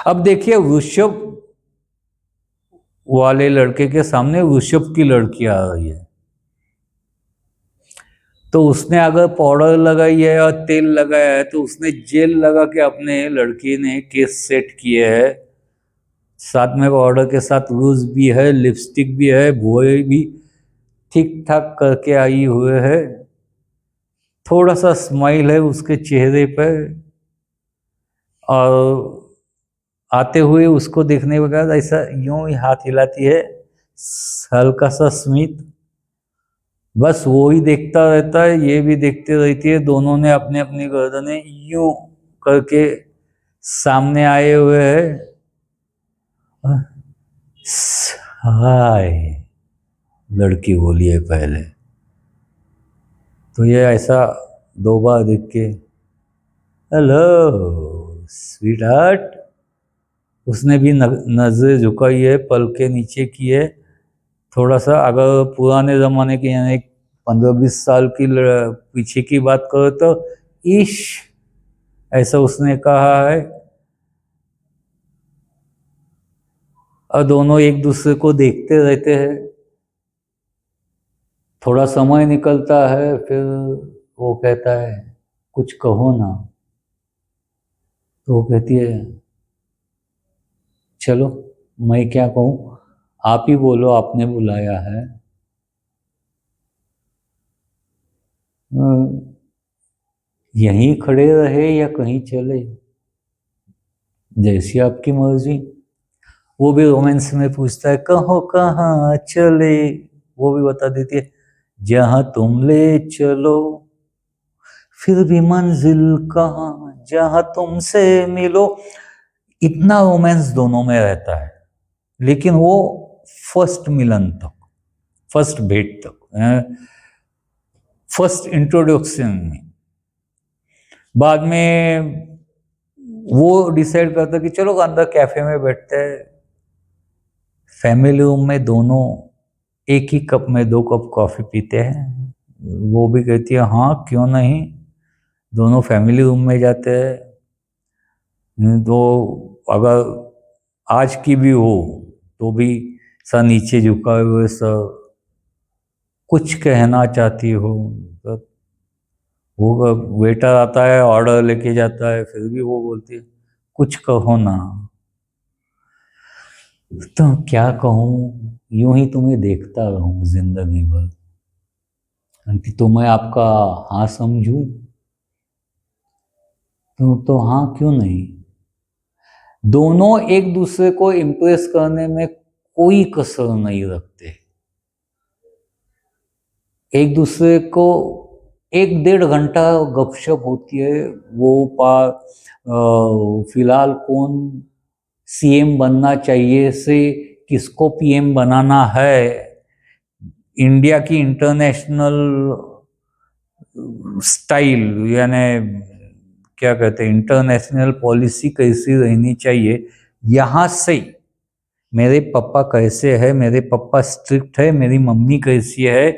अब देखिए वृषभ वाले लड़के के सामने वृषभ की लड़की आ रही है, तो उसने अगर पाउडर लगाई है और तेल लगाया है तो उसने जेल लगा के अपने लड़की ने केस सेट किए है, साथ में पाउडर के साथ रूज भी है, लिपस्टिक भी है, भुए भी ठीक ठाक करके आई हुए है, थोड़ा सा स्माइल है उसके चेहरे पर, और आते हुए उसको देखने के बाद ऐसा यूं ही हाथ हिलाती है, हल्का सा स्मित, बस वो ही देखता रहता है, ये भी देखते रहती है। दोनों ने अपने अपनी गर्दनें यूं करके सामने आए हुए है। हाय, लड़की बोली है पहले, तो ये ऐसा दो बार देख के हेलो स्वीट हार्ट, उसने भी नजर झुकाई है, पलके नीचे की है थोड़ा सा। अगर पुराने जमाने की यानी 15-20 साल की पीछे की बात करो तो इश ऐसा उसने कहा है, और दोनों एक दूसरे को देखते रहते हैं। थोड़ा समय निकलता है, फिर वो कहता है कुछ कहो ना, तो वो कहती है चलो मैं क्या कहूँ, आप ही बोलो, आपने बुलाया है। यहीं खड़े रहे या कहीं चले, जैसी आपकी मर्जी। वो भी रोमांस में पूछता है कहो कहाँ चले, वो भी बता देती है जहां तुम ले चलो, फिर भी मंजिल कहाँ जहां तुमसे मिलो। इतना रोमांस दोनों में रहता है, लेकिन वो फर्स्ट मिलन तक, फर्स्ट भेंट तक, फर्स्ट इंट्रोडक्शन में। बाद में वो डिसाइड करता कि चलो अंदर कैफे में बैठते हैं, फैमिली रूम में दोनों एक ही कप में 2 कप कॉफी पीते हैं। वो भी कहती है हाँ क्यों नहीं, दोनों फैमिली रूम में जाते हैं। तो अगर आज की भी हो तो भी सर नीचे झुकाए हुए, सर कुछ कहना चाहती हो, तो वो वेटर आता है ऑर्डर लेके जाता है, फिर भी वो बोलती है कुछ कहो ना। तो क्या कहूँ, यूं ही तुम्हें देखता रहूं जिंदगी भर, कि तो मैं आपका हाँ समझूं, तो हाँ क्यों नहीं। दोनों एक दूसरे को इम्प्रेस करने में कोई कसर नहीं रखते, एक दूसरे को 1-1.5 घंटा गपशप होती है। वो फिलहाल कौन सीएम बनना चाहिए से किसको पीएम बनाना है, इंडिया की इंटरनेशनल स्टाइल यानी क्या कहते हैं इंटरनेशनल पॉलिसी कैसी रहनी चाहिए, यहाँ से मेरे पापा कैसे है, मेरे पापा स्ट्रिक्ट है, मेरी मम्मी कैसी है,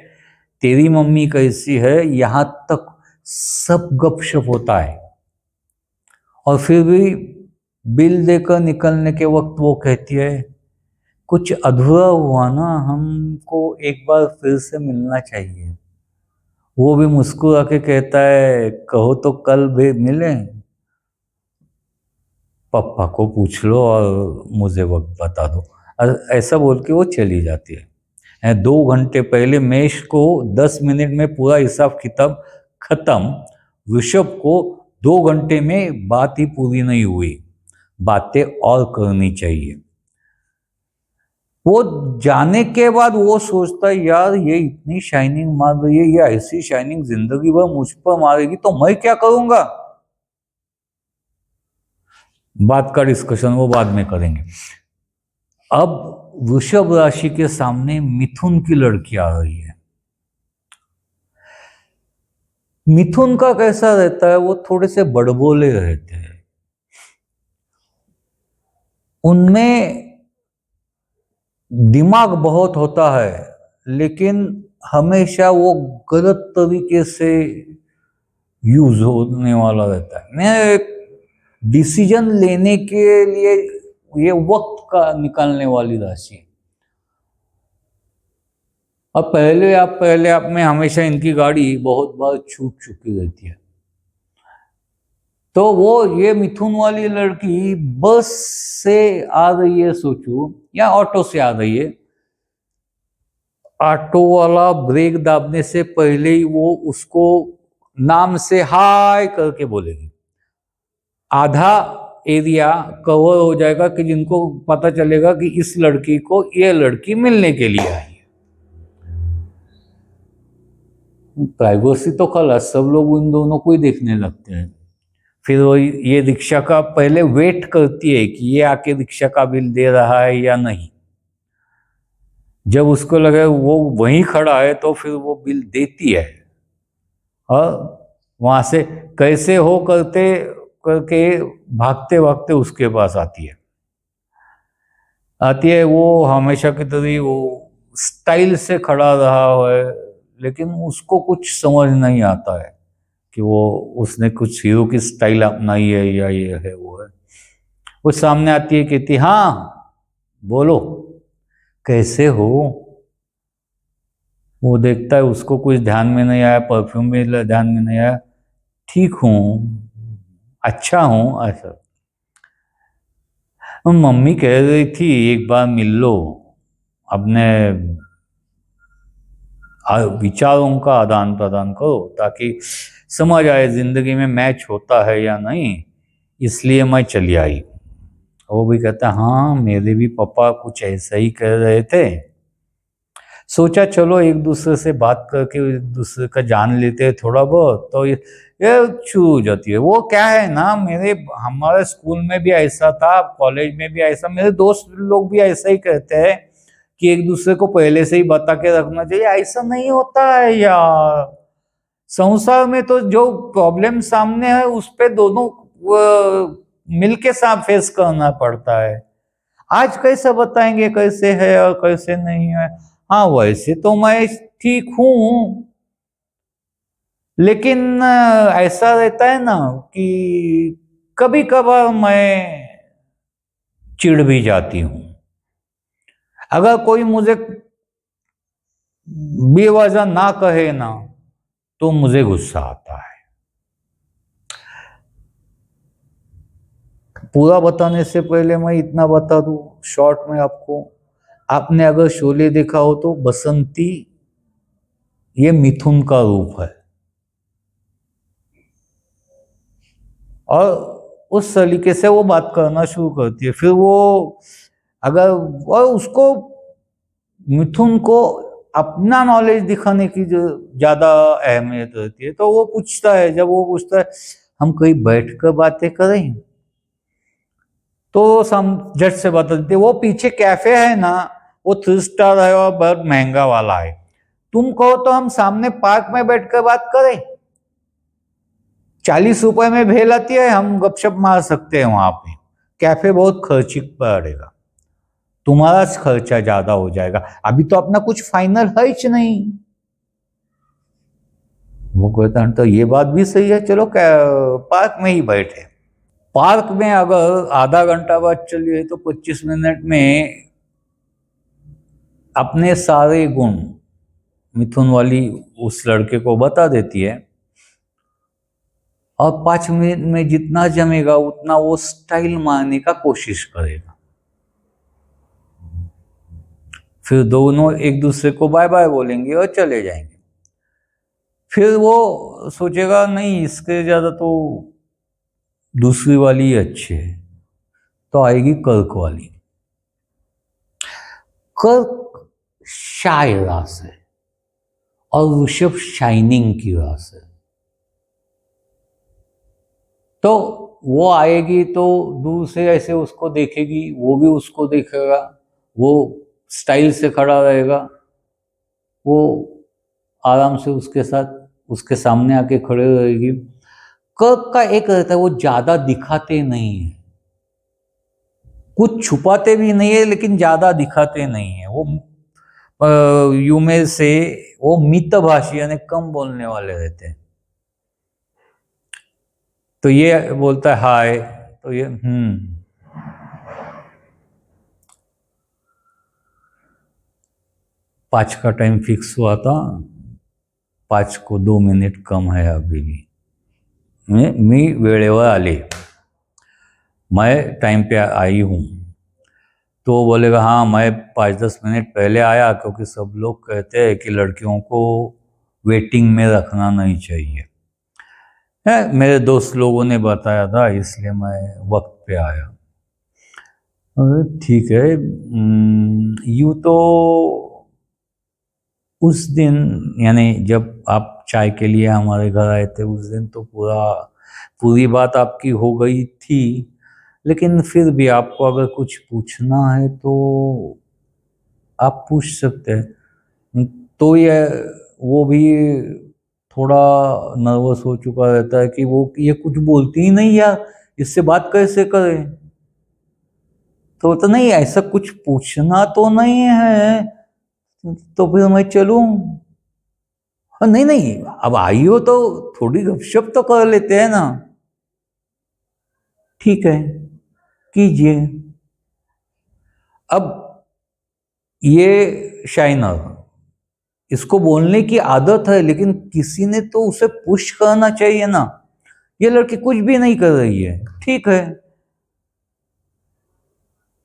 तेरी मम्मी कैसी है, यहाँ तक सब गपशप होता है। और फिर भी बिल देकर निकलने के वक्त वो कहती है कुछ अधूरा हुआ ना, हमको एक बार फिर से मिलना चाहिए। वो भी मुस्कुरा के कहता है कहो तो कल भी मिलें, पापा को पूछ लो और मुझे वक्त बता दो। ऐसा बोल के वो चली जाती है। 2 घंटे पहले मेष को 10 मिनट में पूरा हिसाब किताब खत्म, ऋषभ को 2 घंटे में बात ही पूरी नहीं हुई, बातें और करनी चाहिए। वो जाने के बाद वो सोचता है यार ये इतनी शाइनिंग मार रही है, ये ऐसी शाइनिंग जिंदगी भर मुझ पर मारेगी तो मैं क्या करूंगा। बात का डिस्कशन वो बाद में करेंगे। अब वृषभ राशि के सामने मिथुन की लड़की आ रही है। मिथुन का कैसा रहता है, वो थोड़े से बड़बोले रहते हैं, उनमें दिमाग बहुत होता है, लेकिन हमेशा वो गलत तरीके से यूज होने वाला रहता है। मैं डिसीजन लेने के लिए ये वक्त का निकालने वाली राशि है। अब पहले आप में हमेशा इनकी गाड़ी बहुत बार छूट चुकी रहती है। तो वो ये मिथुन वाली लड़की बस से आ रही है सोचो, या ऑटो से आ रही है, ऑटो वाला ब्रेक दाबने से पहले ही वो उसको नाम से हाय करके बोलेगी। आधा एरिया कवर हो जाएगा कि जिनको पता चलेगा कि इस लड़की को ये लड़की मिलने के लिए आई है। प्राइवेसी तो खलास, सब लोग उन दोनों को ही देखने लगते हैं। फिर वो ये रिक्शा का पहले वेट करती है कि ये आके रिक्शा का बिल दे रहा है या नहीं। जब उसको लगे वो वहीं खड़ा है तो फिर वो बिल देती है, और वहां से कैसे हो करते करके भागते भागते उसके पास आती है। वो हमेशा की तरह वो स्टाइल से खड़ा रहा है, लेकिन उसको कुछ समझ नहीं आता है कि वो उसने कुछ हीरो की स्टाइल अपनाई है या ये है वो है। वो सामने आती है, कहती हाँ बोलो कैसे हो। वो देखता है, उसको कुछ ध्यान में नहीं आया, परफ्यूम भी ध्यान में नहीं आया। ठीक हूँ, अच्छा हूँ ऐसा। मम्मी कह रही थी एक बार मिल लो, अपने विचारों का आदान प्रदान करो ताकि समझ आए जिंदगी में मैच होता है या नहीं, इसलिए मैं चली आई। वो भी कहता हाँ मेरे भी पापा कुछ ऐसा ही कह रहे थे, सोचा चलो एक दूसरे से बात करके एक दूसरे का जान लेते हैं थोड़ा बहुत, तो ये शुरू हो जाती है। वो क्या है ना, हमारे स्कूल में भी ऐसा था, कॉलेज में भी ऐसा, मेरे दोस्त लोग भी ऐसा ही कहते हैं कि एक दूसरे को पहले से ही बता के रखना चाहिए। ऐसा नहीं होता है यार, संसार में तो जो प्रॉब्लम सामने है उस पे दोनों मिलके साथ फेस करना पड़ता है। आज कैसे बताएंगे कैसे है और कैसे नहीं है। हाँ वैसे तो मैं ठीक हूं, लेकिन ऐसा रहता है ना कि कभी कभार मैं चिढ़ भी जाती हूं। अगर कोई मुझे बेवजह ना कहे ना तो मुझे गुस्सा आता है। पूरा बताने से पहले मैं इतना बता दूं शॉर्ट में आपको, आपने अगर शोले देखा हो तो बसंती ये मिथुन का रूप है, और उस तरीके से वो बात करना शुरू करती है। फिर वो अगर, और उसको मिथुन को अपना नॉलेज दिखाने की जो ज्यादा अहमियत रहती है, तो वो पूछता है, जब वो पूछता है हम कहीं बैठकर बातें करें, तो हम झट से बता देते वो पीछे कैफे है ना, वो 3 स्टार है और बहुत महंगा वाला है, तुम कहो तो हम सामने पार्क में बैठकर बात करें, 40 रुपए में भेल आती है, हम गपशप मार सकते हैं वहां पे, कैफे बहुत खर्चिक पड़ेगा, तुम्हारा खर्चा ज्यादा हो जाएगा, अभी तो अपना कुछ फाइनल है ही नहीं। वो कहता है तो ये बात भी सही है, चलो पार्क में ही बैठे। पार्क में अगर आधा घंटा बाद चलिए तो 25 मिनट में अपने सारे गुण मिथुन वाली उस लड़के को बता देती है, और 5 मिनट में जितना जमेगा उतना वो स्टाइल मारने का कोशिश करेगा। फिर दोनों एक दूसरे को बाय बाय बोलेंगे और चले जाएंगे। फिर वो सोचेगा नहीं इसके ज्यादा तो दूसरी वाली ही अच्छी है, तो आएगी कर्क वाली। कर्क शाय रास है और वृषभ शाइनिंग की रास है, तो वो आएगी तो दूर से ऐसे उसको देखेगी, वो भी उसको देखेगा, वो स्टाइल से खड़ा रहेगा, वो आराम से उसके साथ उसके सामने आके खड़े रहेगी। कर्क का एक रहता है, वो ज्यादा दिखाते नहीं है, कुछ छुपाते भी नहीं है लेकिन ज्यादा दिखाते नहीं है। वो यूं से वो मितभाषी यानी कम बोलने वाले रहते हैं। तो ये बोलता है हाय, तो ये 5 का टाइम फिक्स हुआ था, 5 को 2 मिनिट कम है अभी भी। मी वेळेवर आले, मैं टाइम पे आई हूँ। तो वो बोलेगा हाँ मैं 5-10 मिनट पहले आया, क्योंकि सब लोग कहते हैं कि लड़कियों को वेटिंग में रखना नहीं चाहिए है, मेरे दोस्त लोगों ने बताया था, इसलिए मैं वक्त पे आया। ठीक है। यूँ तो उस दिन, यानी जब आप चाय के लिए हमारे घर आए थे उस दिन, तो पूरी बात आपकी हो गई थी, लेकिन फिर भी आपको अगर कुछ पूछना है तो आप पूछ सकते हैं। तो वो भी थोड़ा नर्वस हो चुका रहता है कि ये कुछ बोलती ही नहीं यार, इससे बात कैसे करें। तो नहीं, ऐसा कुछ पूछना तो नहीं है, तो फिर मैं चलूं? नहीं नहीं, अब आई हो तो थोड़ी गपशप तो कर लेते हैं ना। ठीक है, कीजिए। अब ये शाइनर, इसको बोलने की आदत है, लेकिन किसी ने तो उसे पुश करना चाहिए ना। ये लड़की कुछ भी नहीं कर रही है, ठीक है।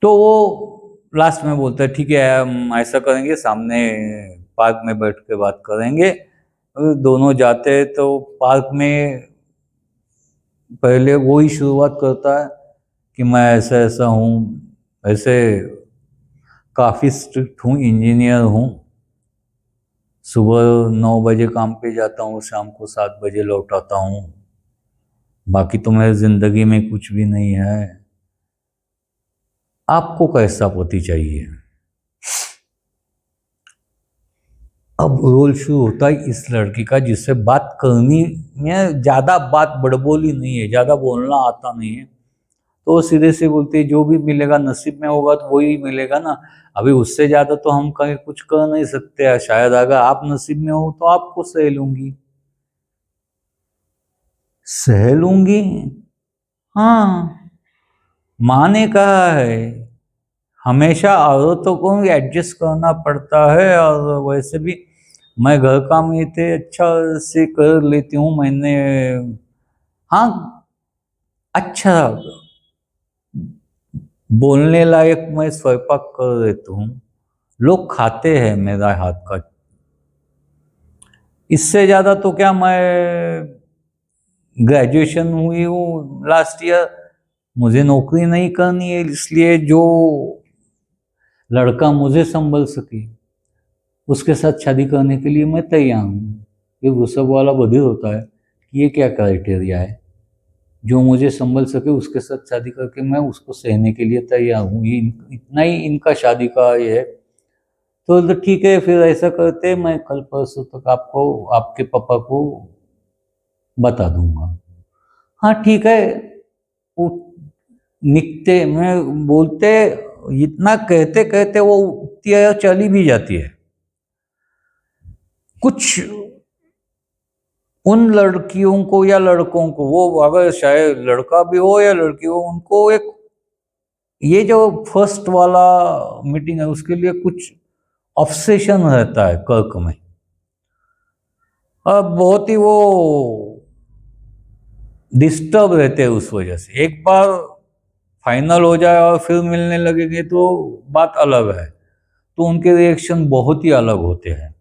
तो वो लास्ट में बोलता है ठीक है हम ऐसा करेंगे, सामने पार्क में बैठ के बात करेंगे। दोनों जाते हैं तो पार्क में पहले वो ही शुरुआत करता है कि मैं ऐसा ऐसा हूँ, ऐसे काफ़ी स्ट्रिक्ट हूँ, इंजीनियर हूँ, सुबह 9 बजे काम पे जाता हूँ, शाम को 7 बजे लौट आता हूँ, बाकी तो मेरी ज़िंदगी में कुछ भी नहीं है। आपको कैसा पति चाहिए? अब रोल शुरू होता है इस लड़की का, जिससे बात करनी है, ज़्यादा बात बड़बोली नहीं है, ज़्यादा बोलना आता नहीं है, तो वो सीधे से बोलती है जो भी मिलेगा नसीब में होगा तो वही मिलेगा ना। अभी उससे ज़्यादा तो हम कहीं कुछ कर नहीं सकते, शायद अगर आप नसीब में हो तो आपको सह लूंगी। सह लूंगी? हाँ, माँ ने कहा है हमेशा औरतों को एडजस्ट करना पड़ता है, और वैसे भी मैं घर काम इतने अच्छा से कर लेती हूँ मैंने। हाँ, अच्छा बोलने लायक मैं स्वयंपाक कर देता हूँ, लोग खाते हैं मेरा हाथ का। इससे ज़्यादा तो क्या, मैं ग्रेजुएशन हुई हूँ लास्ट ईयर, मुझे नौकरी नहीं करनी है, इसलिए जो लड़का मुझे संभल सके उसके साथ शादी करने के लिए मैं तैयार हूँ। ये वो सब वाला बधिर होता है कि ये क्या क्राइटेरिया है, जो मुझे संभल सके उसके साथ शादी करके मैं उसको सहने के लिए तैयार हूँ, ये इतना ही इनका शादी का ये है। तो ठीक है, फिर ऐसा करते, मैं कल परसों तक आपको आपके पापा को बता दूंगा। हाँ ठीक है। वो निकते मैं बोलते, इतना कहते कहते वो उठती है और चली भी जाती है। कुछ उन लड़कियों को या लड़कों को, वो अगर शायद लड़का भी हो या लड़की हो, उनको एक ये जो फर्स्ट वाला मीटिंग है उसके लिए कुछ ऑब्सेशन रहता है कर्क में। अब बहुत ही वो डिस्टर्ब रहते हैं उस वजह से। एक बार फाइनल हो जाए और फिर मिलने लगेंगे तो बात अलग है, तो उनके रिएक्शन बहुत ही अलग होते हैं।